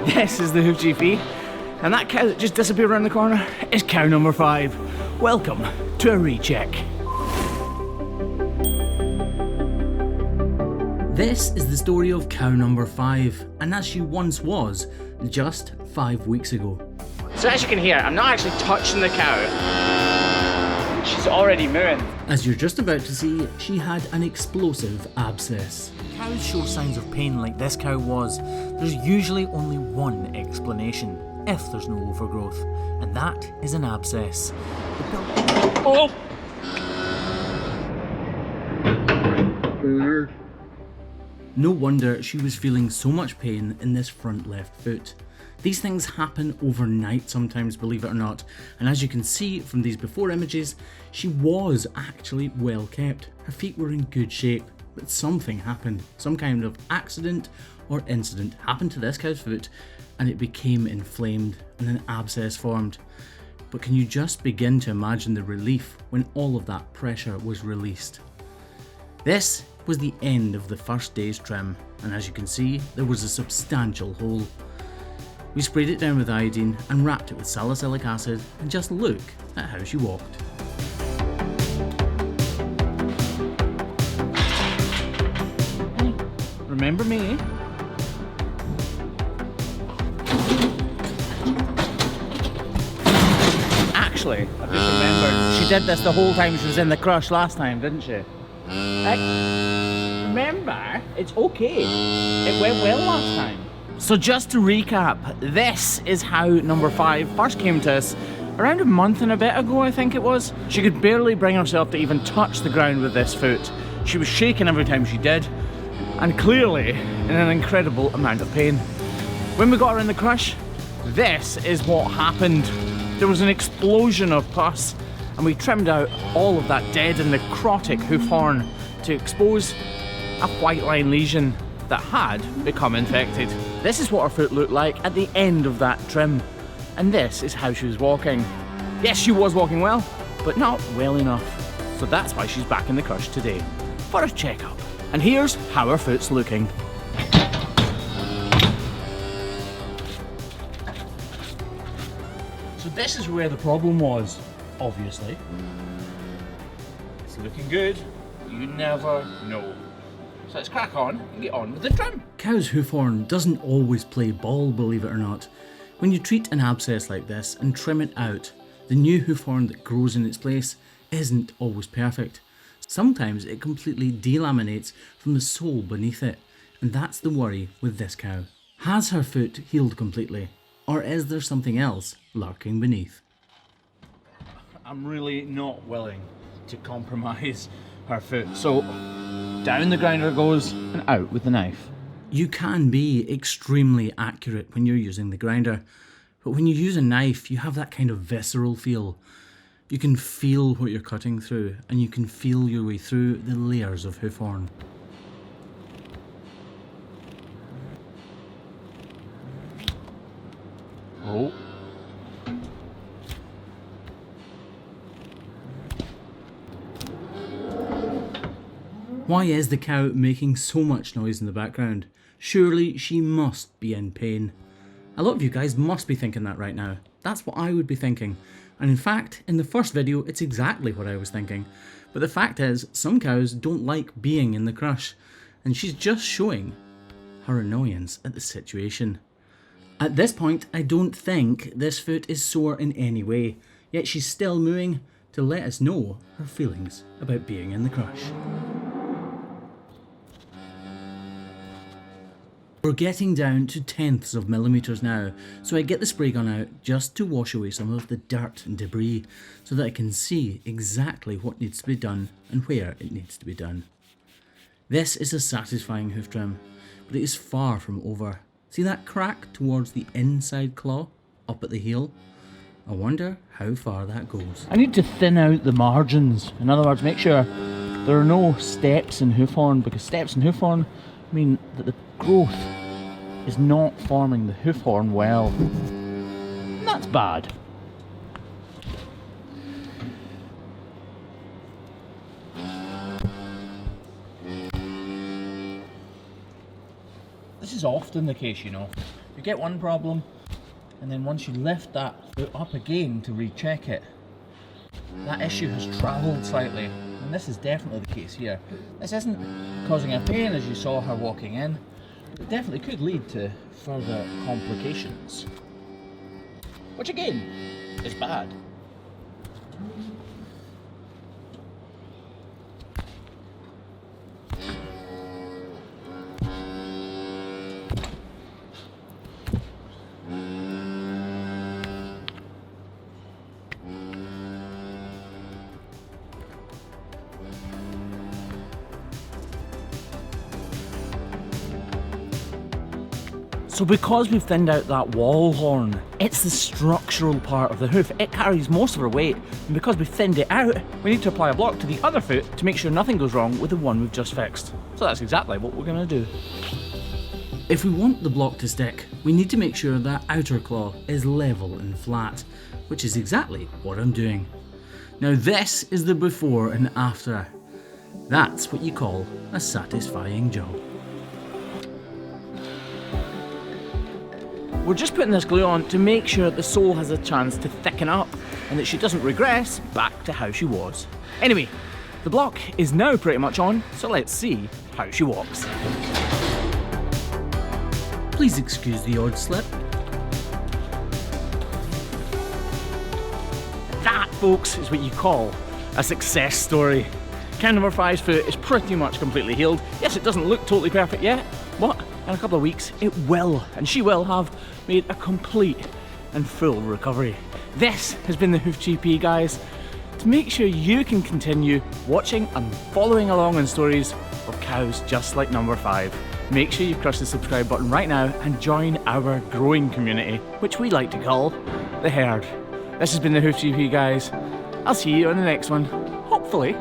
This is the Hoof GP, and that cow that just disappeared around the corner is cow number 5. Welcome to a recheck. This is the story of cow number 5, and as she once was, just 5 weeks ago. So as you can hear, I'm not actually touching the cow. She's already mooing. As you're just about to see, she had an explosive abscess. Cows show signs of pain like this cow was. There's usually only one explanation, if there's no overgrowth, and that is an abscess. Oh! No wonder she was feeling so much pain in this front left foot. These things happen overnight sometimes, believe it or not, and as you can see from these before images, she was actually well kept. Her feet were in good shape, but something happened. Some kind of accident or incident happened to this cow's foot and it became inflamed and an abscess formed. But can you just begin to imagine the relief when all of that pressure was released? This was the end of the first day's trim, and as you can see, there was a substantial hole. We sprayed it down with iodine and wrapped it with salicylic acid, and just look at how she walked. Hey, remember me? Actually, I just remembered, she did this the whole time she was in the crush last time, didn't she? Remember, it's okay. It went well last time. So just to recap, this is how number 5 first came to us around a month and a bit ago, I think it was. She could barely bring herself to even touch the ground with this foot. She was shaking every time she did, and clearly in an incredible amount of pain. When we got her in the crush, this is what happened. There was an explosion of pus, and we trimmed out all of that dead and necrotic hoof horn to expose a white line lesion that had become infected. This is what her foot looked like at the end of that trim, and this is how she was walking. Yes, she was walking well, but not well enough. So that's why she's back in the crush today for a checkup. And here's how her foot's looking. So this is where the problem was, obviously. It's looking good, you never know. So let's crack on and get on with the trim. Cow's hoof horn doesn't always play ball, believe it or not. When you treat an abscess like this and trim it out, the new hoof horn that grows in its place isn't always perfect. Sometimes it completely delaminates from the sole beneath it, and that's the worry with this cow. Has her foot healed completely, or is there something else lurking beneath? I'm really not willing to compromise her foot, so down the grinder goes and out with the knife. You can be extremely accurate when you're using the grinder, but when you use a knife, you have that kind of visceral feel. You can feel what you're cutting through, and you can feel your way through the layers of hoof horn. Oh. Why is the cow making so much noise in the background? Surely she must be in pain. A lot of you guys must be thinking that right now. That's what I would be thinking. And in fact, in the first video, it's exactly what I was thinking. But the fact is, some cows don't like being in the crush, and she's just showing her annoyance at the situation. At this point, I don't think this foot is sore in any way, yet she's still mooing to let us know her feelings about being in the crush. We're getting down to tenths of millimeters now, so I get the spray gun out just to wash away some of the dirt and debris so that I can see exactly what needs to be done and where it needs to be done. This is a satisfying hoof trim, but it is far from over. See that crack towards the inside claw up at the heel? I wonder how far that goes. I need to thin out the margins. In other words, make sure there are no steps in hoof horn, because steps in hoof horn mean that the growth is not forming the hoof horn well. And that's bad. This is often the case, you know. You get one problem, and then once you lift that foot up again to recheck it, that issue has travelled slightly, and this is definitely the case here. This isn't causing her pain as you saw her walking in, but it definitely could lead to further complications, which again is bad. So because we've thinned out that wall horn, it's the structural part of the hoof. It carries most of our weight, and because we've thinned it out, we need to apply a block to the other foot to make sure nothing goes wrong with the one we've just fixed. So that's exactly what we're going to do. If we want the block to stick, we need to make sure that outer claw is level and flat, which is exactly what I'm doing. Now this is the before and after. That's what you call a satisfying job. We're just putting this glue on to make sure the sole has a chance to thicken up and that she doesn't regress back to how she was. Anyway, the block is now pretty much on, so let's see how she walks. Please excuse the odd slip. That, folks, is what you call a success story. Cow number 5's foot is pretty much completely healed. Yes, it doesn't look totally perfect yet, but in a couple of weeks it will, and she will have made a complete and full recovery. This has been the Hoof GP, guys. To make sure you can continue watching and following along on stories of cows just like number 5, make sure you crush the subscribe button right now and join our growing community, which we like to call the herd. This has been the Hoof GP, guys. I'll see you on the next one, hopefully